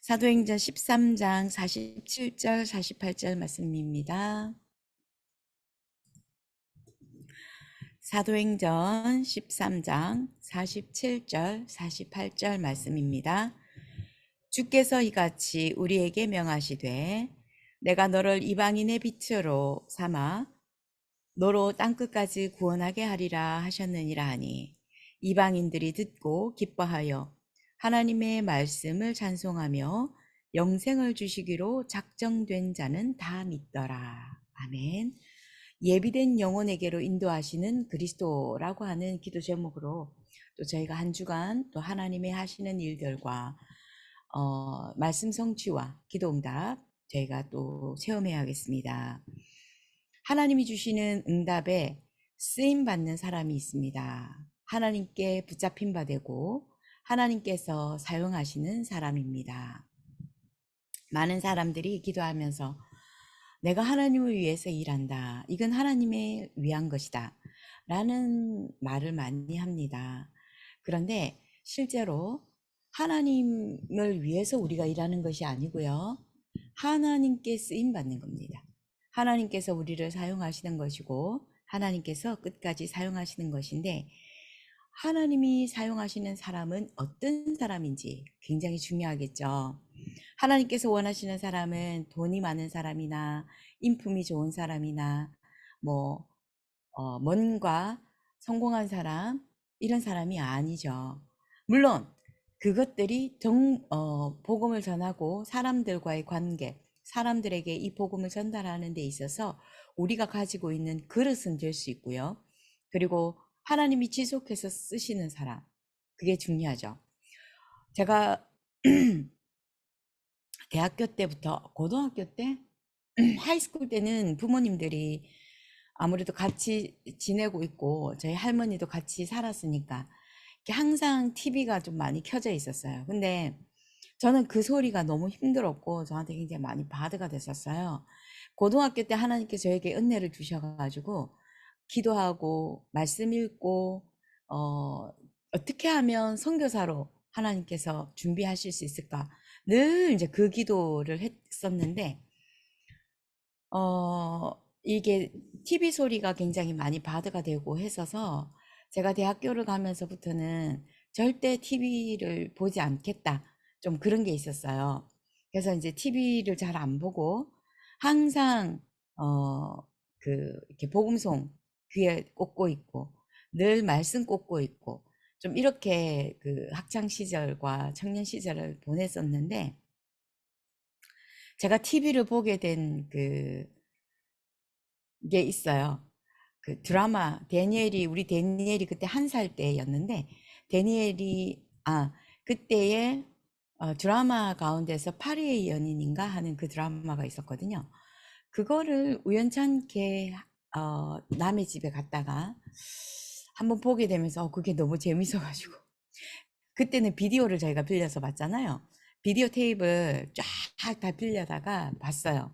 사도행전 13장 47절 48절 말씀입니다. 사도행전 13장 47절 48절 말씀입니다. 주께서 이같이 우리에게 명하시되 내가 너를 이방인의 빛으로 삼아 너로 땅끝까지 구원하게 하리라 하셨느니라 하니 이방인들이 듣고 기뻐하여 하나님의 말씀을 찬송하며 영생을 주시기로 작정된 자는 다 믿더라. 아멘. 예비된 영혼에게로 인도하시는 그리스도라고 하는 기도 제목으로 또 저희가 한 주간 또 하나님의 하시는 일들과 말씀 성취와 기도응답 저희가 또 체험해야겠습니다. 하나님이 주시는 응답에 쓰임받는 사람이 있습니다. 하나님께 붙잡힌 바 되고 하나님께서 사용하시는 사람입니다. 많은 사람들이 기도하면서 내가 하나님을 위해서 일한다. 이건 하나님의 위한 것이다. 라는 말을 많이 합니다. 그런데 실제로 하나님을 위해서 우리가 일하는 것이 아니고요. 하나님께 쓰임받는 겁니다. 하나님께서 우리를 사용하시는 것이고 하나님께서 끝까지 사용하시는 것인데 하나님이 사용하시는 사람은 어떤 사람인지 굉장히 중요하겠죠. 하나님께서 원하시는 사람은 돈이 많은 사람이나 인품이 좋은 사람이나 뭔가 성공한 사람 이런 사람이 아니죠. 물론 그것들이 복음을 전하고 사람들과의 관계, 사람들에게 이 복음을 전달하는 데 있어서 우리가 가지고 있는 그릇은 될 수 있고요. 그리고 하나님이 지속해서 쓰시는 사람, 그게 중요하죠. 제가 대학교 때부터 고등학교 때 하이스쿨 때는 부모님들이 아무래도 같이 지내고 있고 저희 할머니도 같이 살았으니까 항상 TV가 좀 많이 켜져 있었어요. 근데 저는 그 소리가 너무 힘들었고 저한테 굉장히 많이 바드가 됐었어요. 고등학교 때 하나님께서 저에게 은혜를 주셔가지고 기도하고 말씀 읽고 어떻게 하면 선교사로 하나님께서 준비하실 수 있을까 늘 이제 그 기도를 했었는데 이게 TV 소리가 굉장히 많이 바드가 되고 했어서 제가 대학교를 가면서부터는 절대 TV를 보지 않겠다. 좀 그런 게 있었어요. 그래서 이제 TV를 잘 안 보고 항상 이렇게 복음송 귀에 꽂고 있고 늘 말씀 꽂고 있고 좀 이렇게 그 학창 시절과 청년 시절을 보냈었는데 제가 TV를 보게 된 게 있어요. 그 드라마 우리 데니엘이 그때 1살 때였는데 그때의 드라마 가운데서 파리의 연인인가 하는 그 드라마가 있었거든요. 그거를 우연찮게 남의 집에 갔다가 한번 보게 되면서 그게 너무 재밌어가지고 그때는 비디오를 저희가 빌려서 봤잖아요. 비디오 테이프를 쫙 다 빌려다가 봤어요.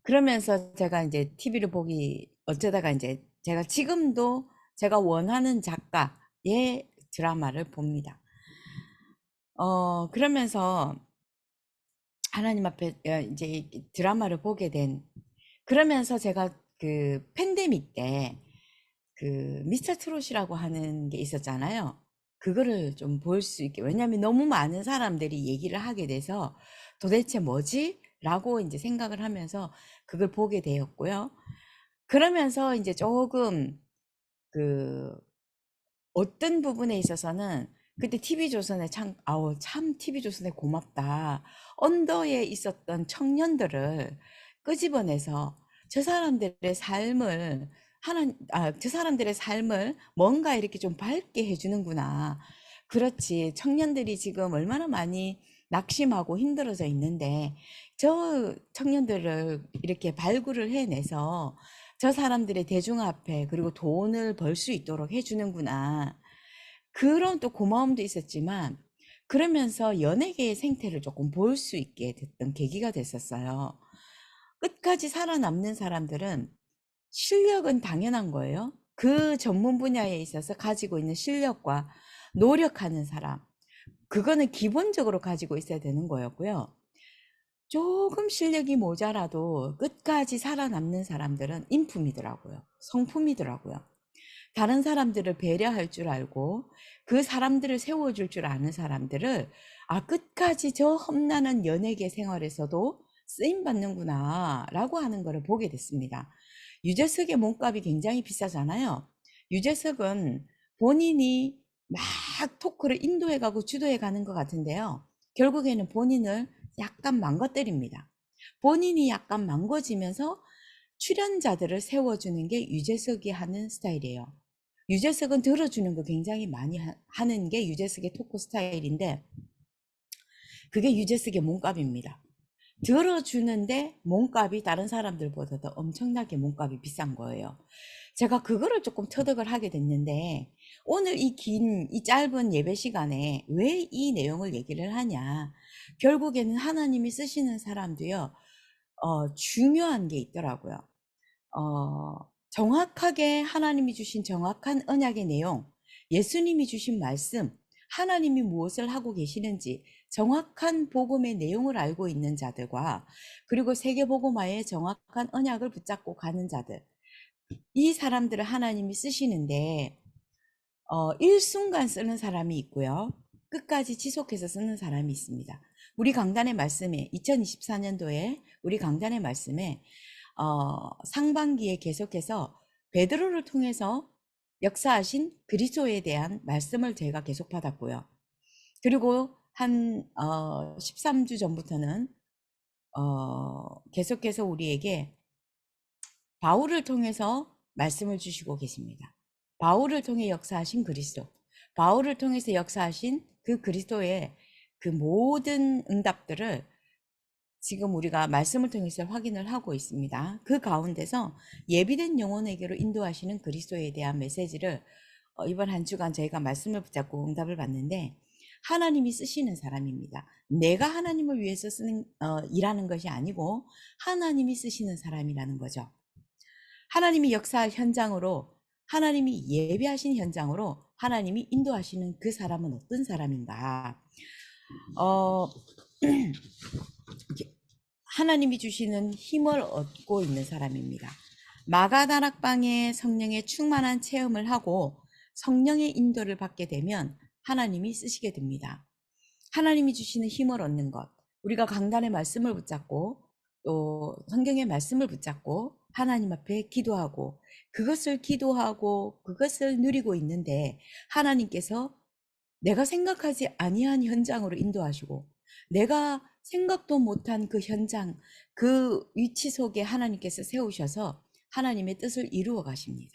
그러면서 제가 이제 TV를 어쩌다가 이제 제가 지금도 제가 원하는 작가의 드라마를 봅니다. 그러면서 하나님 앞에 이제 드라마를 보게 그러면서 제가 그 팬데믹 때 그 미스터 트롯이라고 하는 게 있었잖아요. 그거를 좀 볼 수 있게, 왜냐하면 너무 많은 사람들이 얘기를 하게 돼서 도대체 뭐지? 라고 이제 생각을 하면서 그걸 보게 되었고요. 그러면서 이제 조금 그 어떤 부분에 있어서는 그때 TV조선에 참 TV조선에 고맙다. 언더에 있었던 청년들을 끄집어내서 저 사람들의 삶을 저 사람들의 삶을 뭔가 이렇게 좀 밝게 해주는구나. 그렇지. 청년들이 지금 얼마나 많이 낙심하고 힘들어져 있는데 저 청년들을 이렇게 발굴을 해내서 저 사람들의 대중 앞에 그리고 돈을 벌 수 있도록 해주는구나. 그런 또 고마움도 있었지만 그러면서 연예계의 생태를 조금 볼 수 있게 됐던 계기가 됐었어요. 끝까지 살아남는 사람들은 실력은 당연한 거예요. 그 전문 분야에 있어서 가지고 있는 실력과 노력하는 사람. 그거는 기본적으로 가지고 있어야 되는 거였고요. 조금 실력이 모자라도 끝까지 살아남는 사람들은 인품이더라고요. 성품이더라고요. 다른 사람들을 배려할 줄 알고 그 사람들을 세워줄 줄 아는 사람들을 끝까지 저 험난한 연예계 생활에서도 쓰임받는구나 라고 하는 것을 보게 됐습니다. 유재석의 몸값이 굉장히 비싸잖아요. 유재석은 본인이 막 토크를 인도해 가고 주도해 가는 것 같은데요. 결국에는 본인을 약간 망가뜨립니다. 본인이 약간 망가지면서 출연자들을 세워주는 게 유재석이 하는 스타일이에요. 유재석은 들어주는 거 굉장히 많이 하는 게 유재석의 토크 스타일인데 그게 유재석의 몸값입니다. 들어주는데 몸값이 다른 사람들보다도 엄청나게 몸값이 비싼 거예요. 제가 그거를 조금 터득을 하게 됐는데 오늘 이 짧은 예배 시간에 왜 이 내용을 얘기를 하냐. 결국에는 하나님이 쓰시는 사람도요. 중요한 게 있더라고요. 정확하게 하나님이 주신 정확한 언약의 내용, 예수님이 주신 말씀, 하나님이 무엇을 하고 계시는지 정확한 복음의 내용을 알고 있는 자들과 그리고 세계복음화의 정확한 언약을 붙잡고 가는 자들, 이 사람들을 하나님이 쓰시는데 일순간 쓰는 사람이 있고요. 끝까지 지속해서 쓰는 사람이 있습니다. 우리 강단의 말씀에 2024년도에 우리 강단의 말씀에 상반기에 계속해서 베드로를 통해서 역사하신 그리스도에 대한 말씀을 제가 계속 받았고요. 그리고 한 13주 전부터는 계속해서 우리에게 바울을 통해서 말씀을 주시고 계십니다. 바울을 통해 역사하신 그리스도, 바울을 통해서 역사하신 그 그리스도의 그 모든 응답들을 지금 우리가 말씀을 통해서 확인을 하고 있습니다. 그 가운데서 예비된 영혼에게로 인도하시는 그리스도에 대한 메시지를 이번 한 주간 저희가 말씀을 붙잡고 응답을 받는데 하나님이 쓰시는 사람입니다. 내가 하나님을 위해서 일하는 것이 아니고 하나님이 쓰시는 사람이라는 거죠. 하나님이 역사할 현장으로, 하나님이 예배하신 현장으로 하나님이 인도하시는 그 사람은 어떤 사람인가? 하나님이 주시는 힘을 얻고 있는 사람입니다. 마가다락방에 성령의 충만한 체험을 하고 성령의 인도를 받게 되면 하나님이 쓰시게 됩니다. 하나님이 주시는 힘을 얻는 것, 우리가 강단의 말씀을 붙잡고 또 성경의 말씀을 붙잡고 하나님 앞에 기도하고 그것을 누리고 있는데 하나님께서 내가 생각하지 아니한 현장으로 인도하시고 내가 생각도 못한 그 현장, 그 위치 속에 하나님께서 세우셔서 하나님의 뜻을 이루어 가십니다.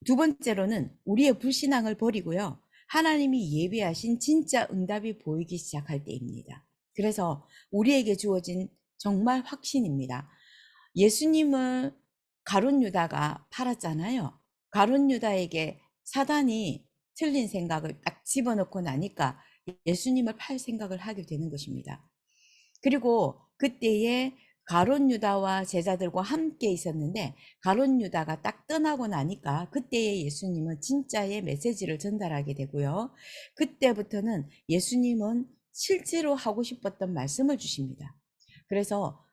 두 번째로는 우리의 불신앙을 버리고요. 하나님이 예비하신 진짜 응답이 보이기 시작할 때입니다. 그래서 우리에게 주어진 정말 확신입니다. 예수님을 가룟 유다가 팔았잖아요. 가룟 유다에게 사단이 틀린 생각을 딱 집어넣고 나니까 예수님을 팔 생각을 하게 되는 것입니다. 그리고 그때에 가룟 유다와 제자들과 함께 있었는데 가룟 유다가 딱 떠나고 나니까 그때의 예수님은 진짜의 메시지를 전달하게 되고요. 그때부터는 예수님은 실제로 하고 싶었던 말씀을 주십니다. 그래서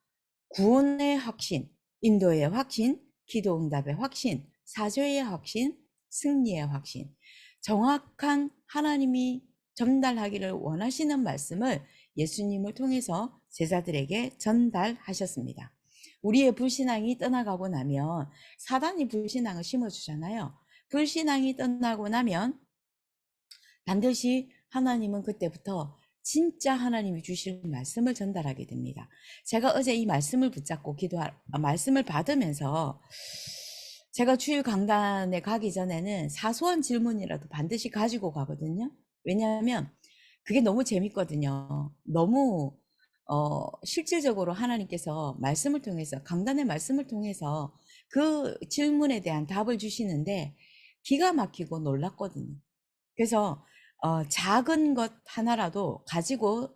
구원의 확신, 인도의 확신, 기도응답의 확신, 사죄의 확신, 승리의 확신, 정확한 하나님이 전달하기를 원하시는 말씀을 예수님을 통해서 제자들에게 전달하셨습니다. 우리의 불신앙이 떠나가고 나면 사단이 불신앙을 심어주잖아요. 불신앙이 떠나고 나면 반드시 하나님은 그때부터 진짜 하나님이 주실 말씀을 전달하게 됩니다. 제가 어제 이 말씀을 붙잡고 말씀을 받으면서 제가 주일 강단에 가기 전에는 사소한 질문이라도 반드시 가지고 가거든요. 왜냐하면 그게 너무 재밌거든요. 너무 실질적으로 하나님께서 말씀을 통해서 강단의 말씀을 통해서 그 질문에 대한 답을 주시는데 기가 막히고 놀랐거든요. 그래서 작은 것 하나라도 가지고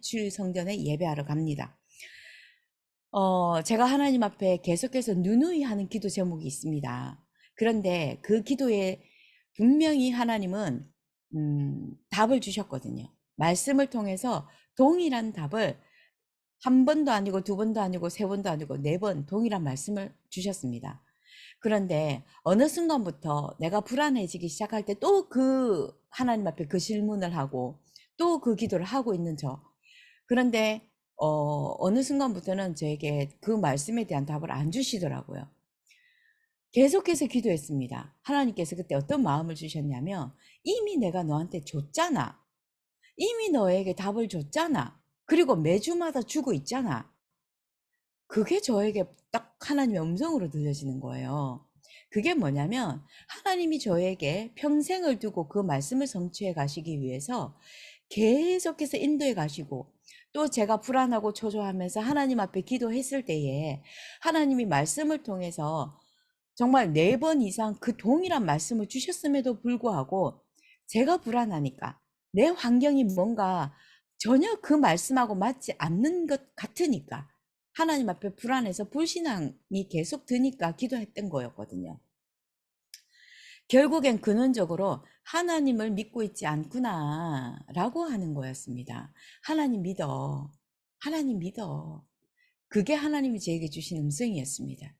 주일 성전에 예배하러 갑니다. 제가 하나님 앞에 계속해서 누누이 하는 기도 제목이 있습니다. 그런데 그 기도에 분명히 하나님은 답을 주셨거든요. 말씀을 통해서 동일한 답을 한 번도 아니고 두 번도 아니고 세 번도 아니고 네 번 동일한 말씀을 주셨습니다. 그런데 어느 순간부터 내가 불안해지기 시작할 때 또 그 하나님 앞에 그 질문을 하고 또 그 기도를 하고 있는 저. 그런데 어느 순간부터는 저에게 그 말씀에 대한 답을 안 주시더라고요. 계속해서 기도했습니다. 하나님께서 그때 어떤 마음을 주셨냐면, 이미 내가 너한테 줬잖아. 이미 너에게 답을 줬잖아. 그리고 매주마다 주고 있잖아. 그게 저에게 딱 하나님의 음성으로 들려지는 거예요. 그게 뭐냐면 하나님이 저에게 평생을 두고 그 말씀을 성취해 가시기 위해서 계속해서 인도해 가시고, 또 제가 불안하고 초조하면서 하나님 앞에 기도했을 때에 하나님이 말씀을 통해서 정말 4번 이상 그 동일한 말씀을 주셨음에도 불구하고 제가 불안하니까, 내 환경이 뭔가 전혀 그 말씀하고 맞지 않는 것 같으니까, 하나님 앞에 불안해서 불신앙이 계속 드니까 기도했던 거였거든요. 결국엔 근원적으로 하나님을 믿고 있지 않구나 라고 하는 거였습니다. 하나님 믿어. 하나님 믿어. 그게 하나님이 저에게 주신 음성이었습니다.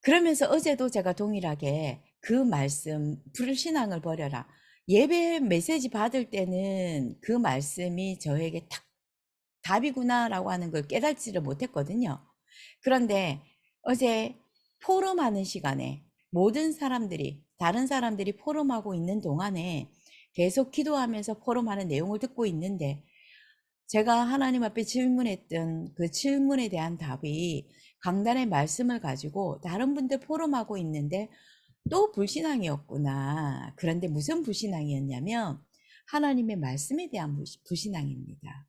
그러면서 어제도 제가 동일하게 그 말씀, 불신앙을 버려라. 예배 메시지 받을 때는 그 말씀이 저에게 딱 답이구나라고 하는 걸 깨닫지를 못했거든요. 그런데 어제 포럼하는 시간에 모든 사람들이, 다른 사람들이 포럼하고 있는 동안에 계속 기도하면서 포럼하는 내용을 듣고 있는데, 제가 하나님 앞에 질문했던 그 질문에 대한 답이 강단의 말씀을 가지고 다른 분들 포럼하고 있는데 또 불신앙이었구나. 그런데 무슨 불신앙이었냐면 하나님의 말씀에 대한 불신앙입니다.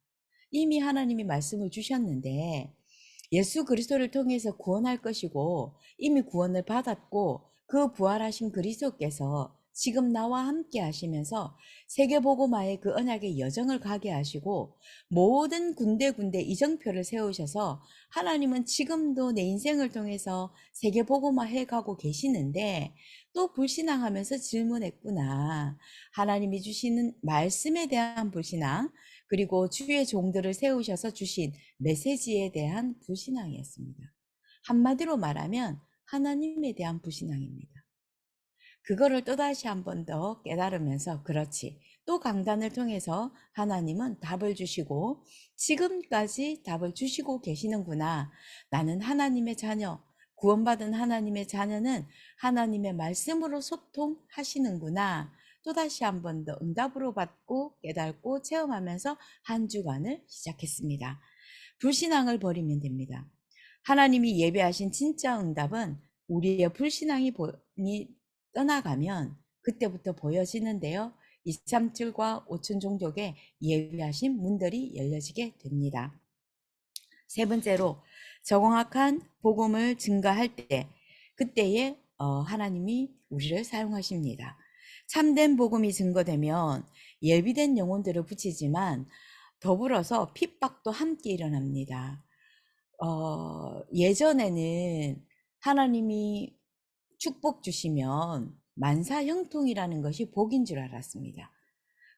이미 하나님이 말씀을 주셨는데 예수 그리스도를 통해서 구원할 것이고 이미 구원을 받았고, 그 부활하신 그리스도께서 지금 나와 함께 하시면서 세계복음화의 그 언약의 여정을 가게 하시고 모든 군데군데 이정표를 세우셔서 하나님은 지금도 내 인생을 통해서 세계복음화 해가고 계시는데 또 불신앙하면서 질문했구나. 하나님이 주시는 말씀에 대한 불신앙, 그리고 주의 종들을 세우셔서 주신 메시지에 대한 불신앙이었습니다. 한마디로 말하면 하나님에 대한 불신앙입니다. 그거를 또다시 한 번 더 깨달으면서, 그렇지, 또 강단을 통해서 하나님은 답을 주시고 지금까지 답을 주시고 계시는구나. 나는 하나님의 자녀, 구원받은 하나님의 자녀는 하나님의 말씀으로 소통하시는구나. 또다시 한 번 더 응답으로 받고 깨닫고 체험하면서 한 주간을 시작했습니다. 불신앙을 버리면 됩니다. 하나님이 예배하신 진짜 응답은 우리의 불신앙이 떠나가면 그때부터 보여지는데요. 237과 5천 종족의 예배하신 문들이 열려지게 됩니다. 세 번째로, 정확한 복음을 증가할 때, 그때에 하나님이 우리를 사용하십니다. 참된 복음이 증거되면 예비된 영혼들을 붙이지만 더불어서 핍박도 함께 일어납니다. 예전에는 하나님이 축복 주시면 만사형통이라는 것이 복인 줄 알았습니다.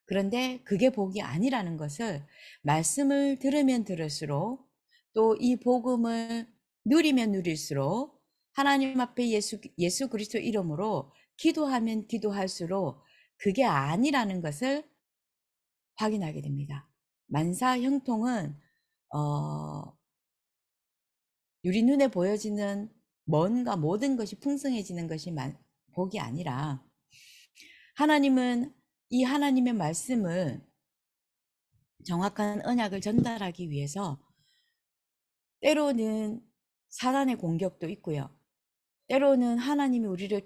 그런데 그게 복이 아니라는 것을 말씀을 들으면 들을수록, 또 이 복음을 누리면 누릴수록, 하나님 앞에 예수 그리스도 이름으로 기도하면 기도할수록 그게 아니라는 것을 확인하게 됩니다. 만사형통은 우리 눈에 보여지는 뭔가 모든 것이 풍성해지는 것이 복이 아니라, 하나님은 이 하나님의 말씀을, 정확한 언약을 전달하기 위해서 때로는 사단의 공격도 있고요. 때로는 하나님이 우리를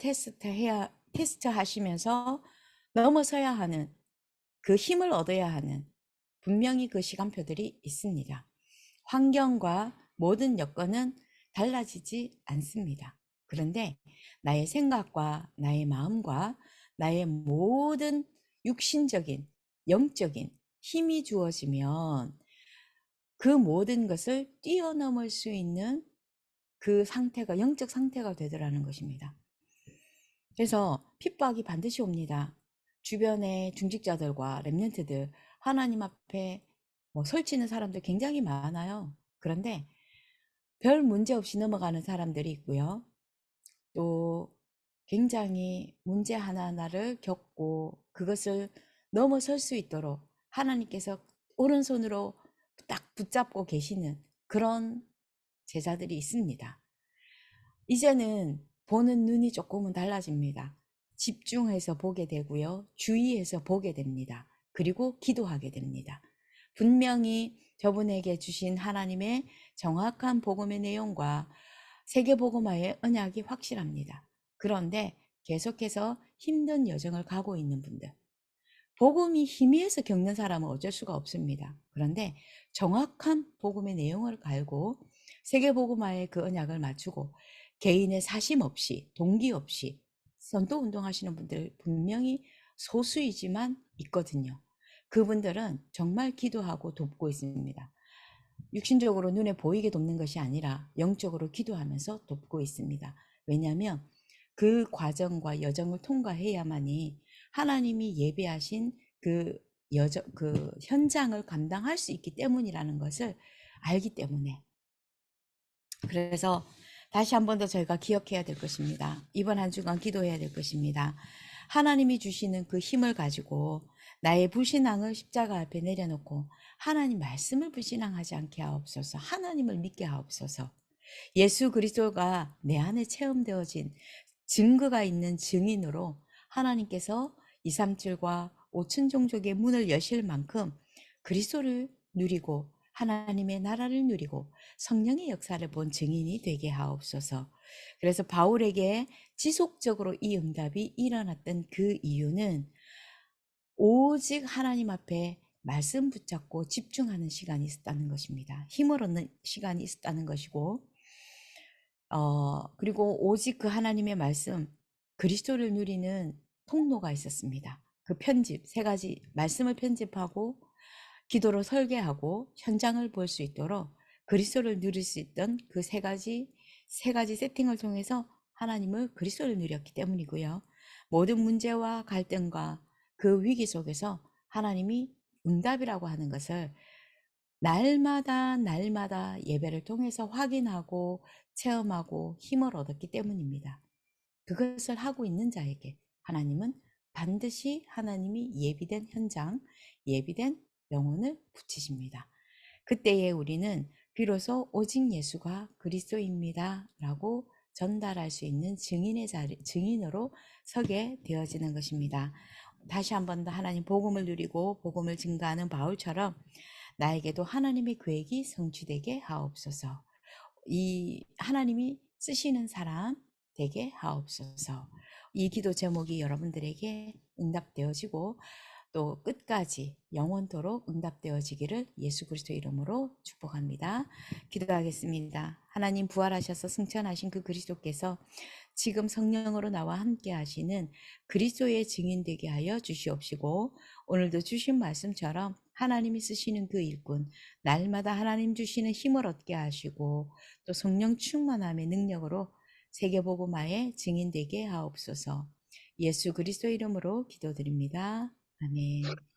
테스트하시면서 넘어서야 하는, 그 힘을 얻어야 하는 분명히 그 시간표들이 있습니다. 환경과 모든 여건은 달라지지 않습니다. 그런데 나의 생각과 나의 마음과 나의 모든 육신적인, 영적인 힘이 주어지면 그 모든 것을 뛰어넘을 수 있는 그 상태가, 영적 상태가 되더라는 것입니다. 그래서 핍박이 반드시 옵니다. 주변의 중직자들과 렘넌트들 하나님 앞에 뭐 설치는 사람들 굉장히 많아요. 그런데 별 문제 없이 넘어가는 사람들이 있고요. 또 굉장히 문제 하나하나를 겪고 그것을 넘어설 수 있도록 하나님께서 오른손으로 딱 붙잡고 계시는 그런 제자들이 있습니다. 이제는 보는 눈이 조금은 달라집니다. 집중해서 보게 되고요. 주의해서 보게 됩니다. 그리고 기도하게 됩니다. 분명히 저분에게 주신 하나님의 정확한 복음의 내용과 세계복음화의 언약이 확실합니다. 그런데 계속해서 힘든 여정을 가고 있는 분들, 복음이 희미해서 겪는 사람은 어쩔 수가 없습니다. 그런데 정확한 복음의 내용을 갈고 세계복음화의 그 언약을 맞추고 개인의 사심 없이 동기 없이 선도 운동하시는 분들 분명히 소수이지만 있거든요. 그분들은 정말 기도하고 돕고 있습니다. 육신적으로 눈에 보이게 돕는 것이 아니라 영적으로 기도하면서 돕고 있습니다. 왜냐하면 그 과정과 여정을 통과해야만이 하나님이 예비하신 그 현장을 감당할 수 있기 때문이라는 것을 알기 때문에. 그래서 다시 한 번 더 저희가 기억해야 될 것입니다. 이번 한 주간 기도해야 될 것입니다. 하나님이 주시는 그 힘을 가지고 나의 불신앙을 십자가 앞에 내려놓고 하나님 말씀을 불신앙하지 않게 하옵소서. 하나님을 믿게 하옵소서. 예수 그리스도가 내 안에 체험되어진 증거가 있는 증인으로 하나님께서 237과 5천 종족의 문을 여실 만큼 그리스도를 누리고 하나님의 나라를 누리고 성령의 역사를 본 증인이 되게 하옵소서. 그래서 바울에게 지속적으로 이 응답이 일어났던 그 이유는 오직 하나님 앞에 말씀 붙잡고 집중하는 시간이 있었다는 것입니다. 힘을 얻는 시간이 있었다는 것이고, 그리고 오직 그 하나님의 말씀, 그리스도를 누리는 통로가 있었습니다. 그 편집, 세 가지 말씀을 편집하고 기도로 설계하고 현장을 볼 수 있도록 그리스도를 누릴 수 있던 그 세 가지 세팅을 통해서 하나님을 그리스도를 누렸기 때문이고요. 모든 문제와 갈등과 그 위기 속에서 하나님이 응답이라고 하는 것을 날마다 예배를 통해서 확인하고 체험하고 힘을 얻었기 때문입니다. 그것을 하고 있는 자에게 하나님은 반드시 하나님이 예비된 현장, 예비된 영혼을 붙이십니다. 그때에 우리는 비로소 오직 예수가 그리스도입니다 라고 전달할 수 있는 증인으로 서게 되어지는 것입니다. 다시 한 번 더 하나님 복음을 누리고 복음을 증가하는 바울처럼 나에게도 하나님의 계획이 성취되게 하옵소서. 이 하나님이 쓰시는 사람 되게 하옵소서. 이 기도 제목이 여러분들에게 응답되어지고 또 끝까지 영원토록 응답되어지기를 예수 그리스도 이름으로 축복합니다. 기도하겠습니다. 하나님 부활하셔서 승천하신 그 그리스도께서 지금 성령으로 나와 함께 하시는 그리스도의 증인 되게 하여 주시옵시고 오늘도 주신 말씀처럼 하나님이 쓰시는 그 일꾼 날마다 하나님 주시는 힘을 얻게 하시고 또 성령 충만함의 능력으로 세계복음화의 증인 되게 하옵소서. 예수 그리스도 이름으로 기도드립니다. 아멘.